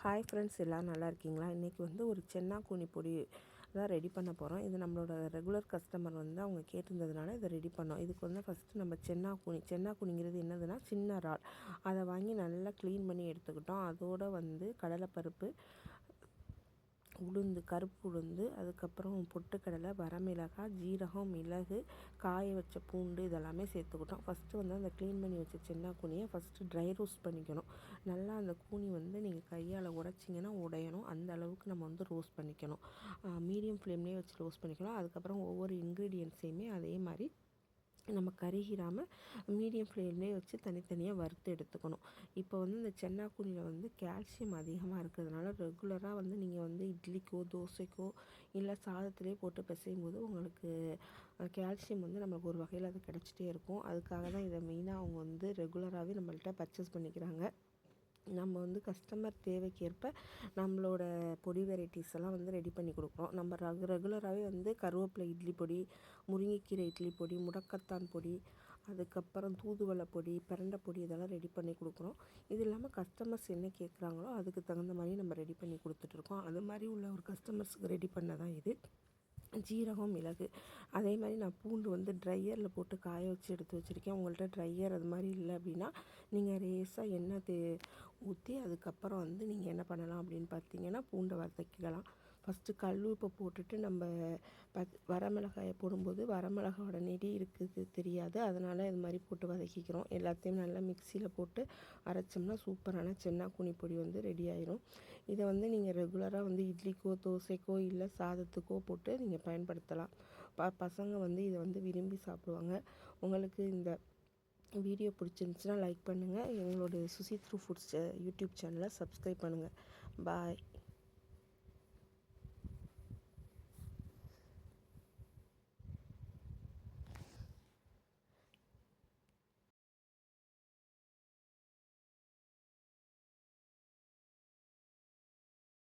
Hi friends, எல்லோரும் நல்லா இருக்கீங்களா? இன்றைக்கி வந்து ஒரு சென்னா கூனி பொடி தான் ரெடி பண்ண போகிறோம். இது நம்மளோட ரெகுலர் கஸ்டமர் வந்து அவங்க கேட்டிருந்ததுனால இதை ரெடி பண்ணோம். இதுக்கு வந்து ஃபஸ்ட்டு நம்ம சென்னா கூனிங்கிறது என்னதுன்னா சின்ன இறால். அதை வாங்கி நல்லா க்ளீன் பண்ணி எடுத்துக்கிட்டோம். அதோடு வந்து கடலைப்பருப்பு, உளுந்து, கருப்பு உளுந்து, அதுக்கப்புறம் பொட்டுக்கடலை, வரமிளகாய், ஜீரகம், மிளகு, காய வச்ச பூண்டு இதெல்லாமே சேர்த்துக்கிட்டோம். ஃபஸ்ட்டு வந்து அந்த க்ளீன் பண்ணி வச்ச சென்னா கூனியை ஃபஸ்ட்டு ட்ரை ரோஸ்ட் பண்ணிக்கணும். நல்லா அந்த கூனி வந்து நீங்கள் கையால் உடைச்சிங்கன்னா உடையணும். அந்த அளவுக்கு நம்ம வந்து ரோஸ்ட் பண்ணிக்கணும். மீடியம் ஃப்ளேம்லேயே வச்சு ரோஸ்ட் பண்ணிக்கணும். அதுக்கப்புறம் ஒவ்வொரு இன்க்ரீடியன்ட்ஸையுமே அதே மாதிரி நம்ம கருகிராமல் மீடியம் ஃப்ளேம்லேயே வச்சு தனித்தனியாக வறுத்து எடுத்துக்கணும். இப்போ வந்து இந்த சென்னா கூனியில் வந்து கால்சியம் அதிகமாக இருக்கிறதுனால ரெகுலராக வந்து நீங்கள் வந்து இட்லிக்கோ தோசைக்கோ இல்லை சாதத்திலே போட்டு பிசையும் போது உங்களுக்கு கால்சியம் வந்து நம்மளுக்கு ஒரு வகையில் அது கிடச்சிட்டே இருக்கும். அதுக்காக தான் இதை மெயினாக அவங்க வந்து ரெகுலராகவே நம்மள்கிட்ட பர்ச்சேஸ் பண்ணிக்கிறாங்க. நம்ம வந்து கஸ்டமர் தேவைக்கேற்ப நம்மளோட பொடி வெரைட்டிஸ் எல்லாம் வந்து ரெடி பண்ணி கொடுக்குறோம். நம்ம ரெகுலராகவே வந்து கருவேப்பிலை இட்லி பொடி, முருங்கைக்கீரை இட்லி பொடி, முடக்கத்தான் பொடி, அதுக்கப்புறம் தூதுவளை பொடி, பிரண்டை பொடி இதெல்லாம் ரெடி பண்ணி கொடுக்குறோம். இது இல்லாமல் கஸ்டமர்ஸ் என்ன கேட்குறாங்களோ அதுக்கு தகுந்த மாதிரி நம்ம ரெடி பண்ணி கொடுத்துட்ருக்கோம். அது மாதிரி உள்ள ஒரு கஸ்டமர்ஸுக்கு ரெடி பண்ண தான் இது. ஜீரகம், மிளகு, அதே மாதிரி நான் பூண்டு வந்து ட்ரையரில் போட்டு காய வச்சு எடுத்து வச்சுருக்கேன். உங்கள்கிட்ட ட்ரையர் அது மாதிரி இல்லை அப்படின்னா நீங்கள் லேசாக எண்ணெய் ஊற்றி அதுக்கப்புறம் வந்து நீங்கள் என்ன பண்ணலாம் அப்படின்னு பார்த்தீங்கன்னா பூண்டை வதக்கிக்கலாம். ஃபஸ்ட்டு கல் உப்பை போட்டுட்டு நம்ம வரமிளகாயை போடும்போது வரமிளகாயோட நெடி இருக்குது தெரியாது. அதனால் இது மாதிரி போட்டு வதக்கிக்கிறோம். எல்லாத்தையும் நல்லா மிக்சியில் போட்டு அரைச்சோம்னா சூப்பரான சென்னா கூனி பொடி வந்து ரெடி ஆயிரும். இதை வந்து நீங்கள் ரெகுலராக வந்து இட்லிக்கோ தோசைக்கோ இல்லை சாதத்துக்கோ போட்டு நீங்கள் பயன்படுத்தலாம். பசங்க வந்து இதை வந்து விரும்பி சாப்பிடுவாங்க. உங்களுக்கு இந்த வீடியோ பிடிச்சிருந்துச்சுன்னா லைக் பண்ணுங்கள். எங்களோட சுசி த்ரூ ஃபுட்ஸ் யூடியூப் சேனலை சப்ஸ்கிரைப் பண்ணுங்கள். பாய்.